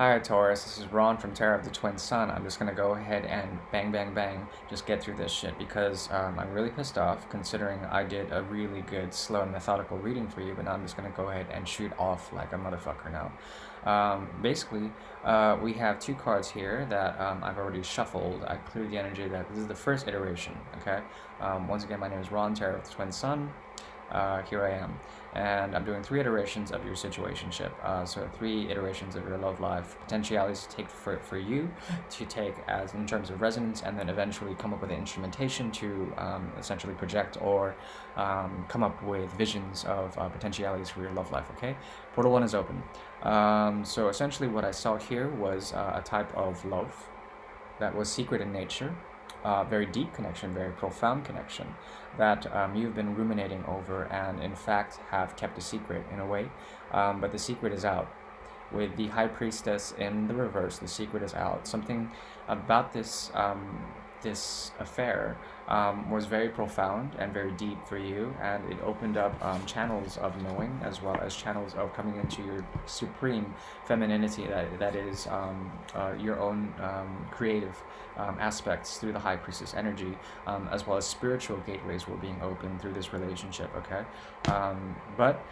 Hi Taurus, this is Ron from Terror of the Twin Sun. I'm just gonna go ahead and bang bang bang just get through this shit because I'm really pissed off considering I did a really good slow and methodical reading for you, but now I'm just gonna go ahead and shoot off like a motherfucker now. Basically, we have two cards here that I've already shuffled. I cleared the energy that this is the first iteration, okay? Once again, my name is Ron, Terror of the Twin Sun. Here I am. And I'm doing three iterations of your situationship. So three iterations of your love life potentialities to take for you to take as in terms of resonance, and then eventually come up with an instrumentation to essentially project or come up with visions of potentialities for your love life. Okay, portal 1 is open. So essentially, what I saw here was a type of love that was secret in nature, very deep connection, very profound connection that you've been ruminating over and in fact have kept a secret in a way, but the secret is out. With the High Priestess in the reverse, the secret is out. Something about this affair was very profound and very deep for you, and it opened up channels of knowing as well as channels of coming into your supreme femininity that is your own creative aspects through the High Priestess energy, as well as spiritual gateways were being opened through this relationship, okay? But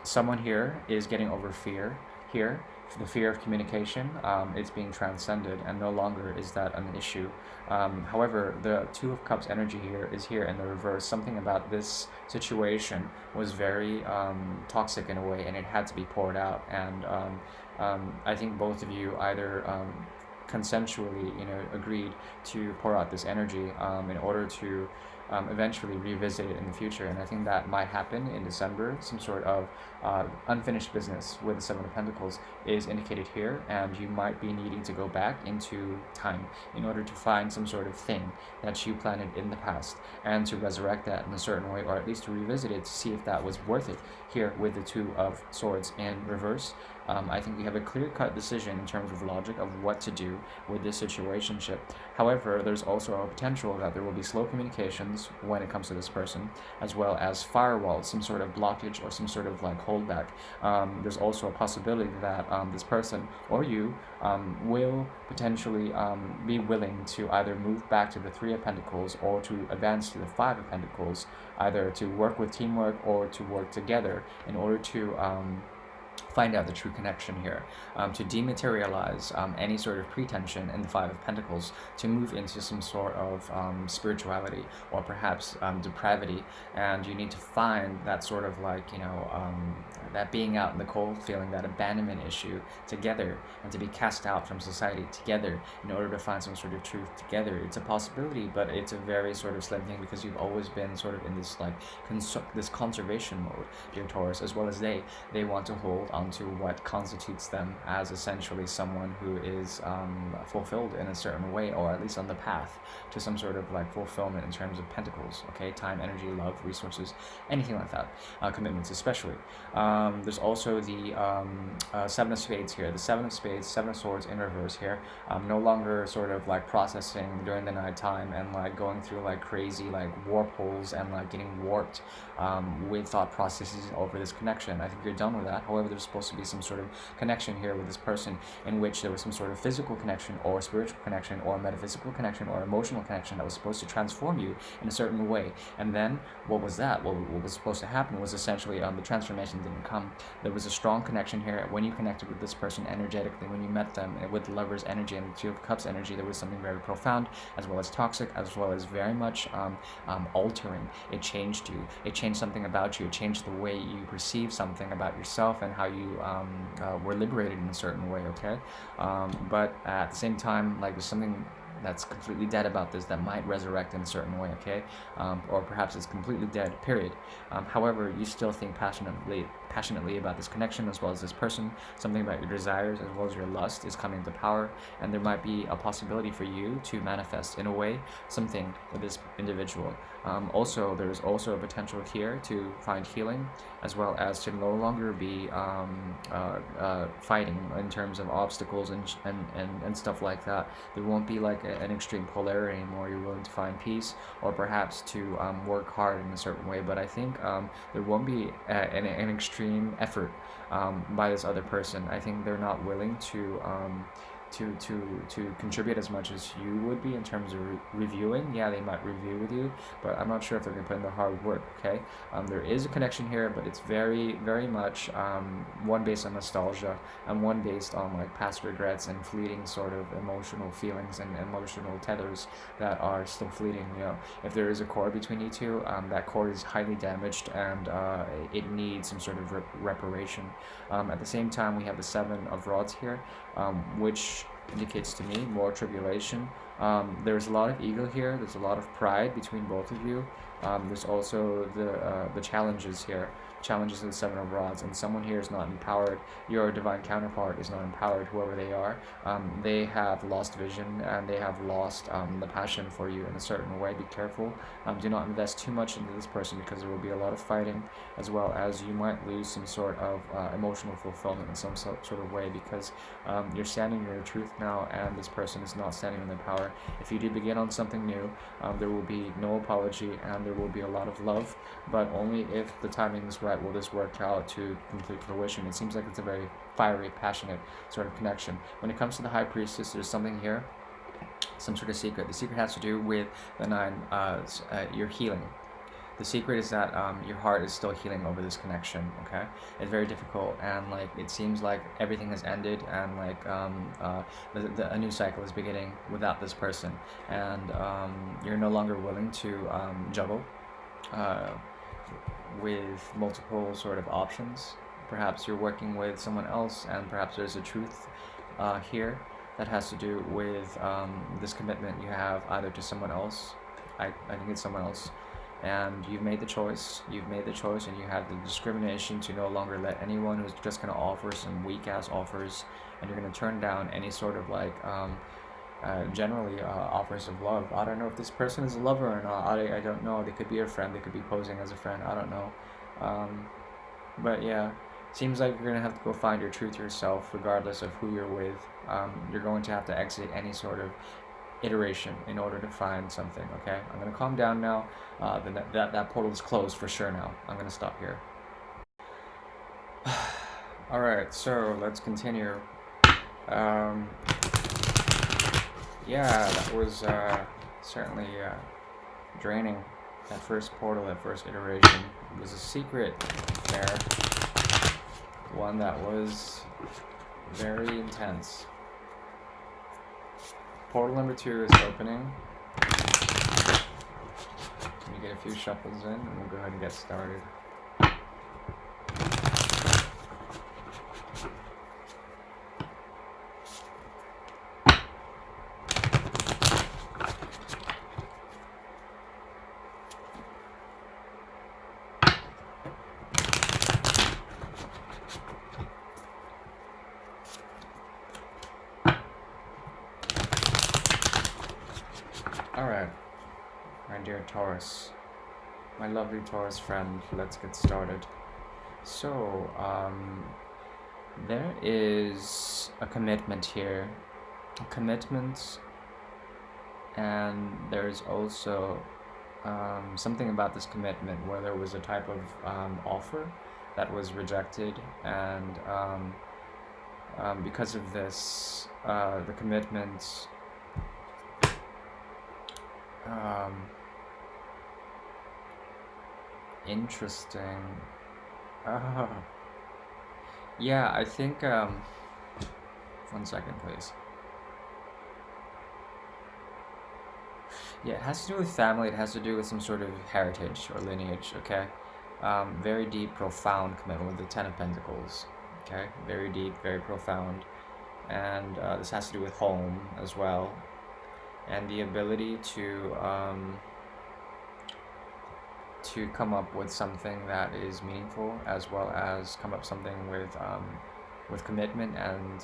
someone here is getting over fear here. The fear of communication, it's being transcended, and no longer is that an issue. However, the Two of Cups energy here is here in the reverse. Something about this situation was very toxic in a way, and it had to be poured out. And I think both of you either consensually, agreed to pour out this energy in order to eventually revisit it in the future. And I think that might happen in December. Some sort of unfinished business with the Seven of Pentacles is indicated here, and you might be needing to go back into time in order to find some sort of thing that you planted in the past and to resurrect that in a certain way, or at least to revisit it to see if that was worth it. Here with the Two of Swords in reverse, I think we have a clear-cut decision in terms of logic of what to do with this situationship. However, there's also a potential that there will be slow communications when it comes to this person, as well as firewalls, some sort of blockage or some sort of like holdback. There's also a possibility that this person or you will potentially be willing to either move back to the Three of Pentacles or to advance to the Five of Pentacles, either to work with teamwork or to work together in order to find out the true connection here, to dematerialize any sort of pretension in the Five of Pentacles, to move into some sort of spirituality or perhaps depravity. And you need to find that sort of like, that being out in the cold feeling, that abandonment issue together, and to be cast out from society together in order to find some sort of truth together. It's a possibility, but it's a very sort of slim thing because you've always been sort of in this like this conservation mode, dear Taurus, as well as they want to hold onto what constitutes them as essentially someone who is fulfilled in a certain way, or at least on the path to some sort of like fulfillment in terms of pentacles, okay? Time, energy, love, resources, anything like that, commitments especially. There's also the Seven of Spades here, the Seven of Spades, Seven of Swords in reverse here, no longer sort of like processing during the night time and like going through like crazy like warp holes and like getting warped with thought processes over this connection. I think you're done with that. However, there's supposed to be some sort of connection here with this person in which there was some sort of physical connection or spiritual connection or metaphysical connection or emotional connection that was supposed to transform you in a certain way. And then what was that? What was supposed to happen was essentially the transformation didn't come. There was a strong connection here when you connected with this person energetically, when you met them with the Lover's energy and the Two of Cups energy. There was something very profound, as well as toxic, as well as very much altering. It changed you. It changed something about you. It changed the way you perceive something about yourself and how you were liberated in a certain way, okay? But at the same time, like, there's something that's completely dead about this that might resurrect in a certain way, okay? Or perhaps it's completely dead, period. However, you still think passionately about this connection as well as this person. Something about your desires as well as your lust is coming to power, and there might be a possibility for you to manifest in a way something with this individual. Also, there's also a potential here to find healing, as well as to no longer be fighting in terms of obstacles and stuff like that. There won't be like an extreme polarity anymore. You're willing to find peace, or perhaps to work hard in a certain way. But I think there won't be an extreme effort by this other person. I think they're not willing to contribute as much as you would be in terms of reviewing. Yeah, they might review with you, but I'm not sure if they're going to put in the hard work. Okay, there is a connection here, but it's very much one based on nostalgia and one based on like past regrets and fleeting sort of emotional feelings and emotional tethers that are still fleeting. You know, if there is a cord between you two, that cord is highly damaged and it needs some sort of reparation. At the same time, we have the Seven of Rods here, which indicates to me more tribulation. There's a lot of ego here. There's a lot of pride between both of you. There's also the challenges here, challenges of the Seven of Rods, and someone here is not empowered. Your divine counterpart is not empowered, whoever they are. They have lost vision and they have lost the passion for you in a certain way. Be careful. Do not invest too much into this person because there will be a lot of fighting, as well as you might lose some sort of emotional fulfillment in some sort of way because you're standing in your truth now, and this person is not standing in their power. If you do begin on something new, there will be no apology and there will be a lot of love, but only if the timing is right will this work out to complete fruition. It seems like it's a very fiery, passionate sort of connection. When it comes to the High Priestess, there's something here, some sort of secret. The secret has to do with the nine, your healing. The secret is that your heart is still healing over this connection. Okay, it's very difficult, and like it seems like everything has ended, and like a new cycle is beginning without this person, and you're no longer willing to juggle with multiple sort of options. Perhaps you're working with someone else, and perhaps there's a truth here that has to do with this commitment you have either to someone else. I think it's someone else, and you've made the choice, and you have the discrimination to no longer let anyone who's just going to offer some weak ass offers, and you're going to turn down any sort of like generally offers of love. I don't know if this person is a lover or not. I don't know. They could be a friend, they could be posing as a friend, I don't know. But yeah, seems like you're going to have to go find your truth yourself regardless of who you're with. You're going to have to exit any sort of iteration in order to find something. Okay, I'm gonna calm down now. That portal is closed for sure now. I'm gonna stop here. All right, so let's continue. Yeah, that was certainly draining. That first portal, that first iteration, it was a secret there, one that was very intense. Portal number 2 is opening. Can you get a few shuffles in, and we'll go ahead and get started. Alright, my dear Taurus, my lovely Taurus friend, let's get started. So, there is a commitment here, and there's also something about this commitment where there was a type of offer that was rejected, and because of this, the commitment interesting. Yeah, I think 1 second please. Yeah, it has to do with family, it has to do with some sort of heritage or lineage. Okay, very deep, profound commitment with the Ten of Pentacles. Okay, very deep, very profound, and this has to do with home as well, and the ability to come up with something that is meaningful, as well as come up something with commitment and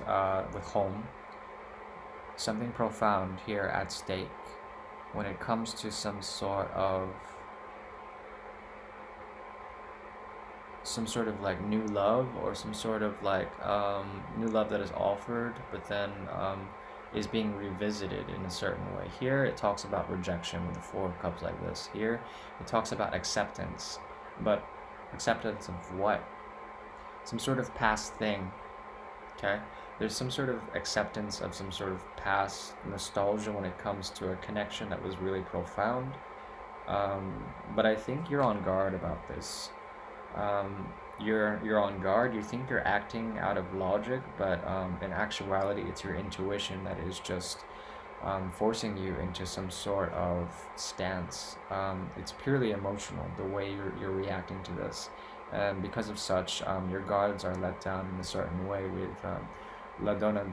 with home. Something profound here at stake when it comes to some sort of like new love, or some sort of like new love that is offered, but then is being revisited in a certain way. Here it talks about rejection with the Four of Cups like this. Here it talks about acceptance, but acceptance of what? Some sort of past thing, okay? There's some sort of acceptance of some sort of past nostalgia when it comes to a connection that was really profound. But I think you're on guard about this. You're on guard. You think you're acting out of logic, but in actuality, it's your intuition that is just forcing you into some sort of stance. It's purely emotional, the way you're reacting to this, and because of such, your guards are let down in a certain way with La Donna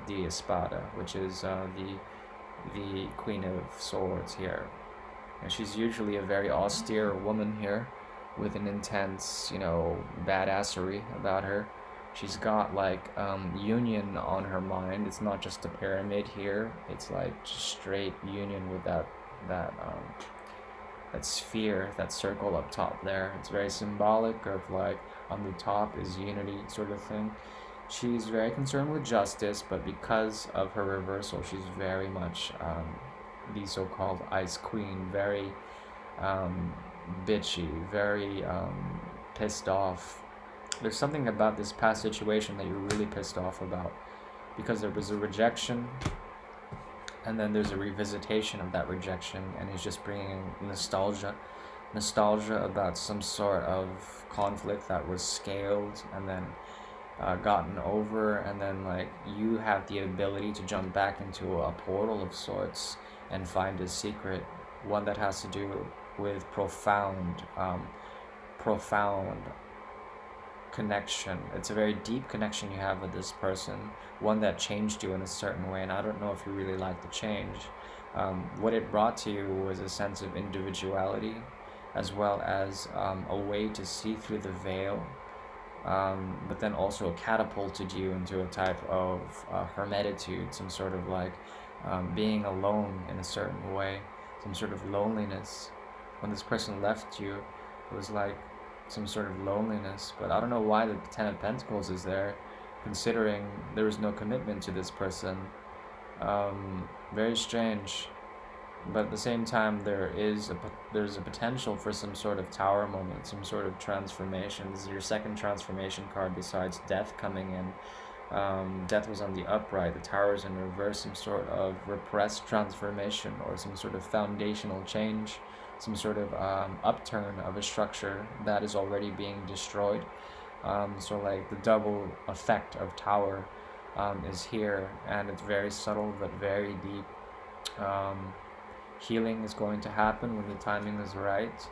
di Espada, which is the Queen of Swords here. And she's usually a very austere woman here with an intense, badassery about her. She's got like union on her mind. It's not just a pyramid here. It's like just straight union with that sphere, that circle up top there. It's very symbolic of like on the top is unity sort of thing. She's very concerned with justice, but because of her reversal, she's very much the so-called Ice Queen, very bitchy, very pissed off. There's something about this past situation that you're really pissed off about, because there was a rejection, and then there's a revisitation of that rejection, and it's just bringing nostalgia about some sort of conflict that was scaled and then gotten over, and then like you have the ability to jump back into a portal of sorts and find a secret, one that has to do with profound connection. It's a very deep connection you have with this person, one that changed you in a certain way, and I don't know if you really like the change. What it brought to you was a sense of individuality, as well as a way to see through the veil, but then also catapulted you into a type of hermetitude, some sort of like being alone in a certain way, some sort of loneliness. When this person left you, it was like some sort of loneliness, but I don't know why the Ten of Pentacles is there, considering there was no commitment to this person. Very strange, but at the same time there's a potential for some sort of tower moment, some sort of transformation. This is your second transformation card besides death coming in. Death was on the upright, the tower is in reverse, some sort of repressed transformation or some sort of foundational change, some sort of upturn of a structure that is already being destroyed. So like the double effect of tower is here, and it's very subtle but very deep. Healing is going to happen when the timing is right,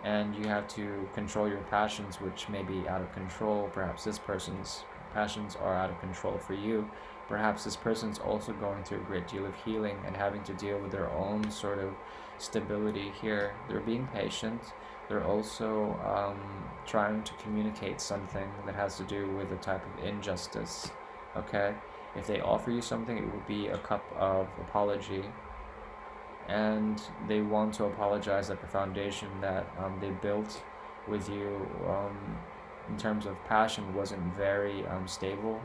and you have to control your passions, which may be out of control. Perhaps this person's passions are out of control for you. Perhaps this person's also going through a great deal of healing and having to deal with their own sort of stability here. They're being patient. They're also trying to communicate something that has to do with a type of injustice. Okay? If they offer you something, it would be a cup of apology, and they want to apologize that the foundation that they built with you in terms of passion wasn't very stable.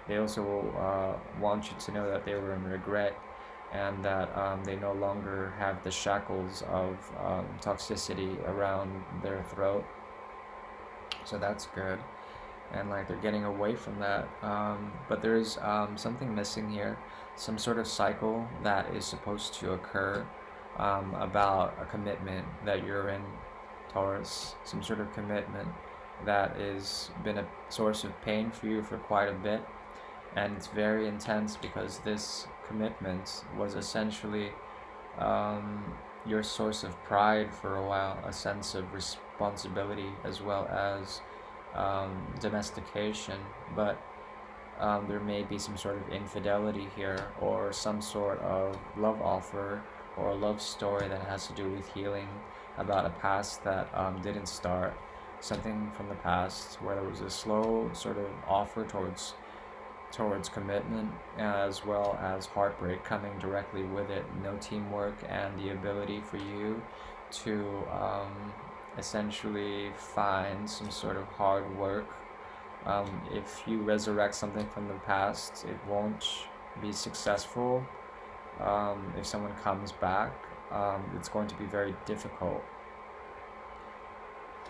They also want you to know that they were in regret, and that they no longer have the shackles of toxicity around their throat. So that's good, and like they're getting away from that. But there's something missing here, some sort of cycle that is supposed to occur about a commitment that you're in, Taurus, some sort of commitment that has been a source of pain for you for quite a bit, and it's very intense because this commitment was essentially your source of pride for a while, a sense of responsibility as well as domestication, but there may be some sort of infidelity here, or some sort of love offer or a love story that has to do with healing about a past that didn't start, something from the past where there was a slow sort of offer towards commitment, as well as heartbreak coming directly with it, no teamwork, and the ability for you to essentially find some sort of hard work. If you resurrect something from the past, it won't be successful, if someone comes back, it's going to be very difficult,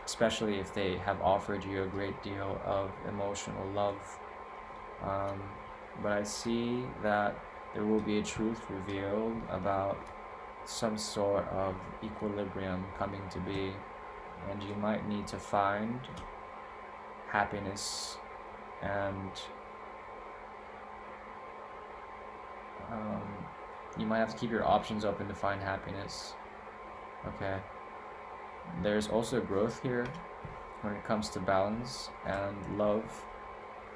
especially if they have offered you a great deal of emotional love. Um, but I see that there will be a truth revealed about some sort of equilibrium coming to be, and you might need to find happiness and you might have to keep your options open to find happiness. Okay. There's also growth here when it comes to balance and love.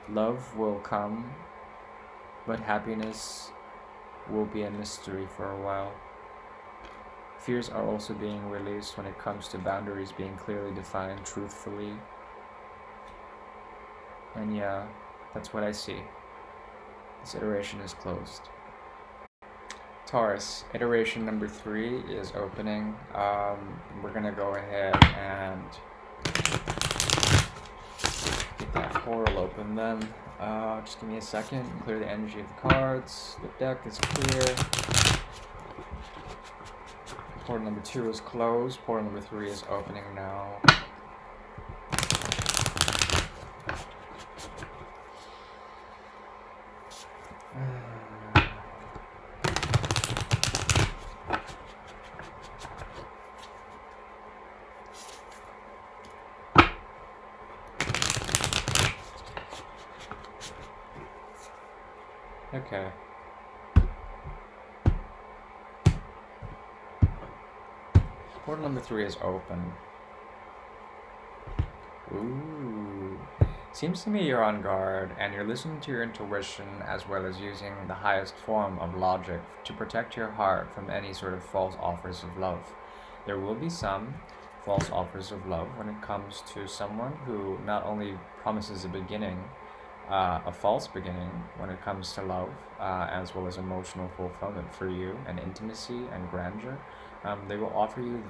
Love will come, but happiness will be a mystery for a while. Fears are also being released when it comes to boundaries being clearly defined truthfully. And yeah, that's what I see. This iteration is closed. Taurus, iteration number 3 is opening. We're gonna go ahead and get that portal open then. Just give me a second, clear the energy of the cards. The deck is clear. Portal number 2 is closed. Portal number 3 is opening now. Okay. Portal number 3 is open. Ooh. Seems to me you're on guard and you're listening to your intuition as well as using the highest form of logic to protect your heart from any sort of false offers of love. There will be some false offers of love when it comes to someone who not only promises a beginning, a false beginning when it comes to love, as well as emotional fulfillment for you and intimacy and grandeur. They will offer you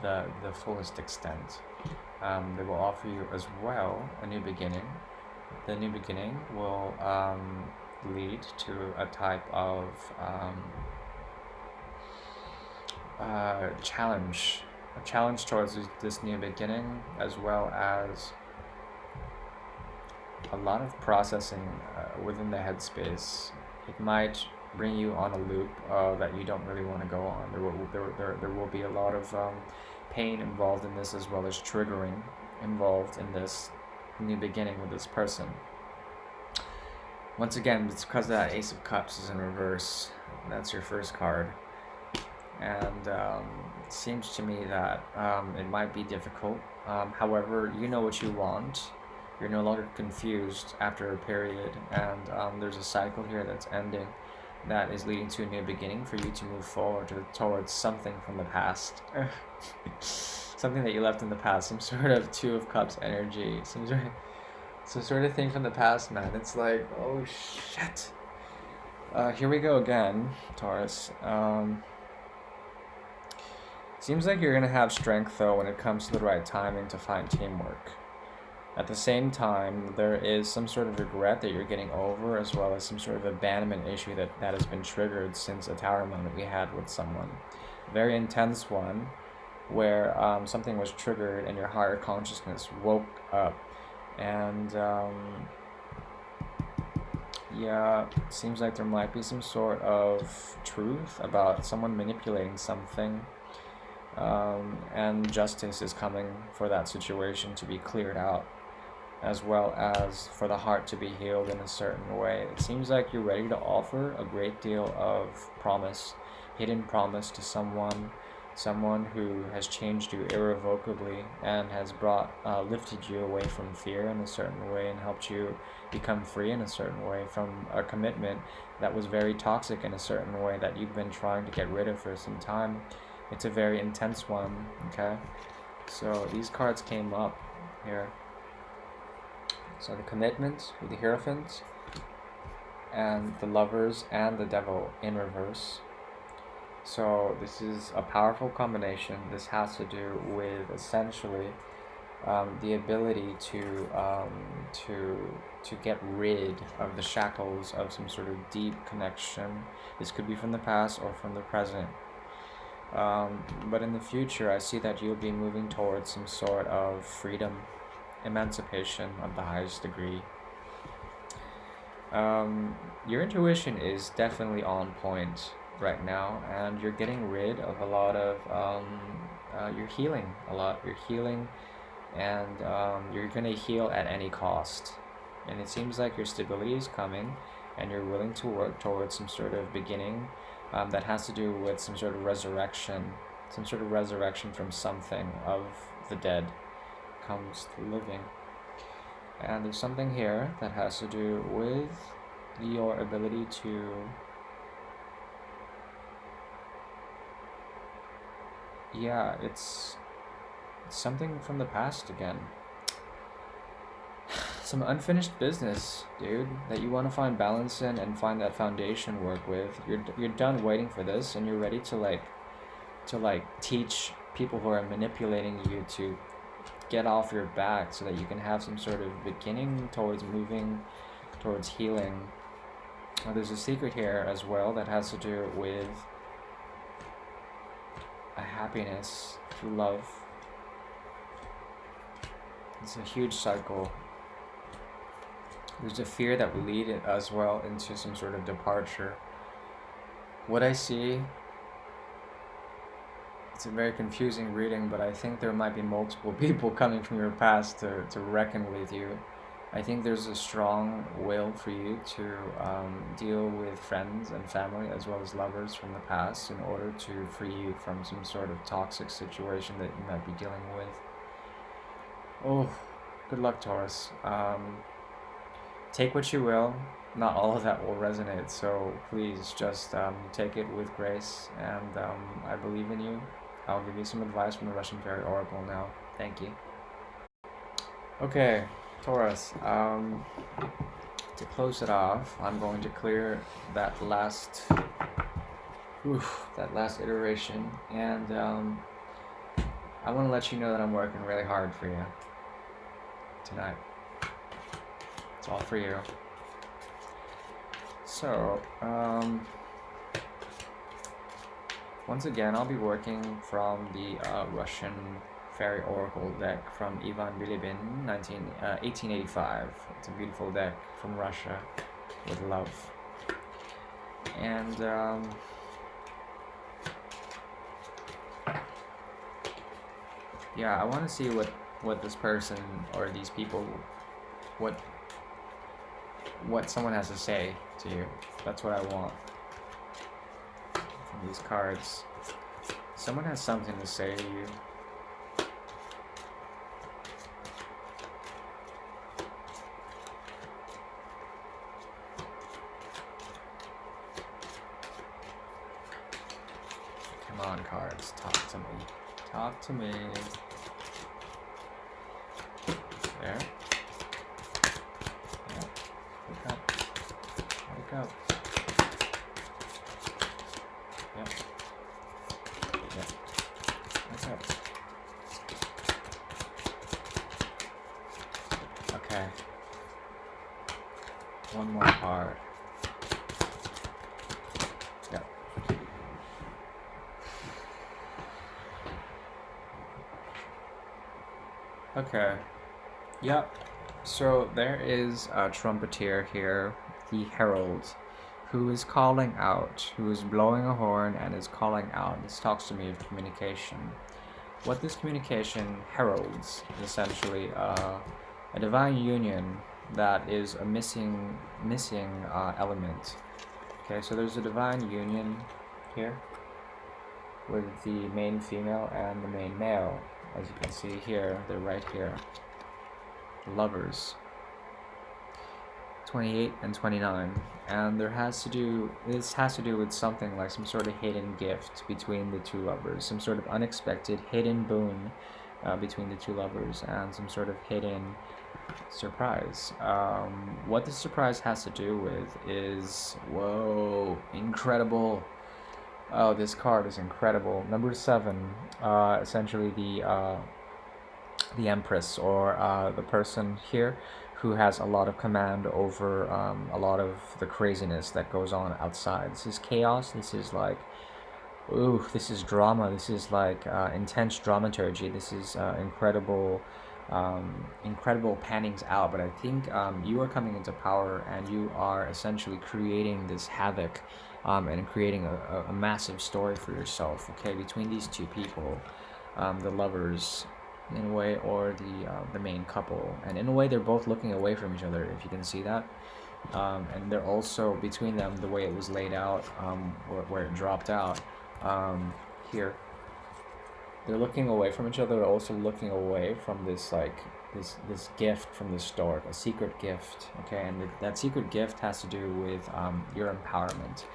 the fullest extent. They will offer you as well a new beginning. The new beginning will lead to a type of challenge, a challenge towards this new beginning, as well as a lot of processing within the headspace. It might bring you on a loop that you don't really want to go on. There will be a lot of pain involved in this, as well as triggering involved in this new beginning with this person. Once again, it's because that Ace of Cups is in reverse. That's your first card. And it seems to me that it might be difficult. However, you know what you want. You're no longer confused after a period, and there's a cycle here that's ending that is leading to a new beginning for you to move forward towards something from the past. Something that you left in the past, some sort of Two of Cups energy, some sort of thing from the past, man. It's like, oh shit. Here we go again, Taurus. Seems like you're gonna have strength though when it comes to the right timing to find teamwork. At the same time, there is some sort of regret that you're getting over, as well as some sort of abandonment issue that has been triggered since a tower moment we had with someone. Very intense one, where something was triggered and your higher consciousness woke up. And yeah, seems like there might be some sort of truth about someone manipulating something. And justice is coming for that situation to be cleared out, as well as for the heart to be healed in a certain way. It seems like you're ready to offer a great deal of promise, hidden promise to someone who has changed you irrevocably and has lifted you away from fear in a certain way and helped you become free in a certain way from a commitment that was very toxic in a certain way that you've been trying to get rid of for some time. It's a very intense one, okay? So these cards came up here. So the commitment with the Hierophant, and the Lovers, and the Devil in reverse. So this is a powerful combination. This has to do with essentially the ability to get rid of the shackles of some sort of deep connection. This could be from the past or from the present. But in the future, I see that you'll be moving towards some sort of freedom, emancipation of the highest degree. Your intuition is definitely on point right now, and you're getting rid of a lot of. You're healing a lot. You're healing, and you're gonna heal at any cost. And it seems like your stability is coming, and you're willing to work towards some sort of beginning that has to do with some sort of resurrection from something of the dead comes to living. And there's something here that has to do with your ability to, yeah, it's something from the past again. Some unfinished business, dude, that you want to find balance in and find that foundation work with. You're done waiting for this, and you're ready to teach people who are manipulating you to get off your back so that you can have some sort of beginning towards moving towards healing. There's a secret here as well that has to do with a happiness through love. It's a huge cycle. There's a fear that will lead it as well into some sort of departure. What I see, it's a very confusing reading, but I think there might be multiple people coming from your past to reckon with you. I think there's a strong will for you to deal with friends and family as well as lovers from the past in order to free you from some sort of toxic situation that you might be dealing with. Oh, good luck, Taurus. Take what you will. Not all of that will resonate, so please just take it with grace, and I believe in you. I'll give you some advice from the Russian Fairy Oracle now. Thank you. Okay, Taurus. To close it off, I'm going to clear that last iteration, and I want to let you know that I'm working really hard for you tonight. It's all for you. So, once again, I'll be working from the Russian Fairy Oracle deck from Ivan Bilibin, 1885. It's a beautiful deck from Russia with love. And yeah, I want to see what this person or these people, what someone has to say to you. That's what I want from these cards. Someone has something to say to you. Come on, cards, talk to me. Talk to me. There. Yeah. Wake up. Wake up. Yep. Yep. Wake up. Okay. One more card. Yep. Okay. Yep. So there is a trumpeter here, the herald, who is calling out, who is blowing a horn and is calling out. This talks to me of communication. What this communication heralds is essentially a divine union that is a missing element. Okay, so there's a divine union here with the main female and the main male. As you can see here, they're right here. Lovers. 28 and 29, and this has to do with something like some sort of hidden gift between the two lovers, some sort of unexpected hidden boon between the two lovers, and some sort of hidden surprise. What this surprise has to do with is, whoa, incredible. Oh, this card is incredible. Number 7, essentially the the Empress, or the person here who has a lot of command over a lot of the craziness that goes on outside. This is chaos. This is like, ooh, this is drama. This is like intense dramaturgy. This is incredible pannings out. But I think you are coming into power, and you are essentially creating this havoc, and creating a massive story for yourself. Okay, between these two people, the lovers, in a way, or the main couple, and in a way, they're both looking away from each other. If you can see that. And they're also, between them, the way it was laid out, where it dropped out, here, they're looking away from each other. They're also looking away from this, like, this gift from the stork, a secret gift. Okay, and that secret gift has to do with your empowerment.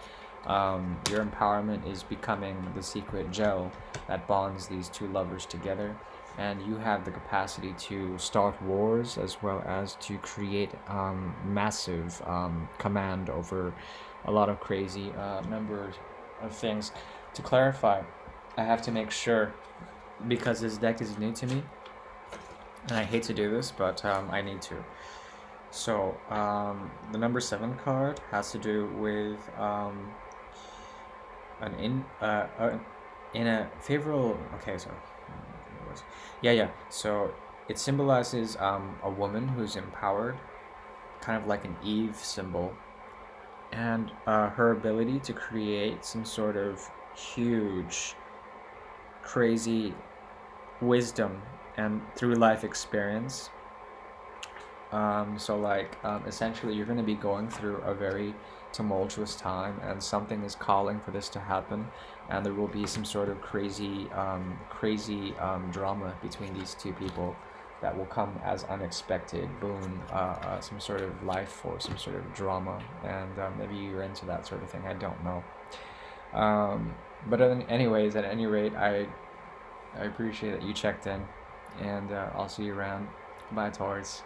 Your empowerment is becoming the secret gel that bonds these two lovers together, and you have the capacity to start wars, as well as to create massive command over a lot of crazy numbers of things. To clarify, I have to make sure, because this deck is new to me, and I hate to do this, but I need to. So the number 7 card has to do with in a favorable. Okay, so yeah. So it symbolizes a woman who's empowered, kind of like an Eve symbol, and her ability to create some sort of huge, crazy wisdom and through life experience. So like essentially, you're going to be going through a very tumultuous time, and something is calling for this to happen, and there will be some sort of crazy drama between these two people that will come as unexpected boon, some sort of life force, some sort of drama, and maybe you're into that sort of thing. I don't know. But anyways, at any rate, I appreciate that you checked in, and I'll see you around. Bye, Taurus.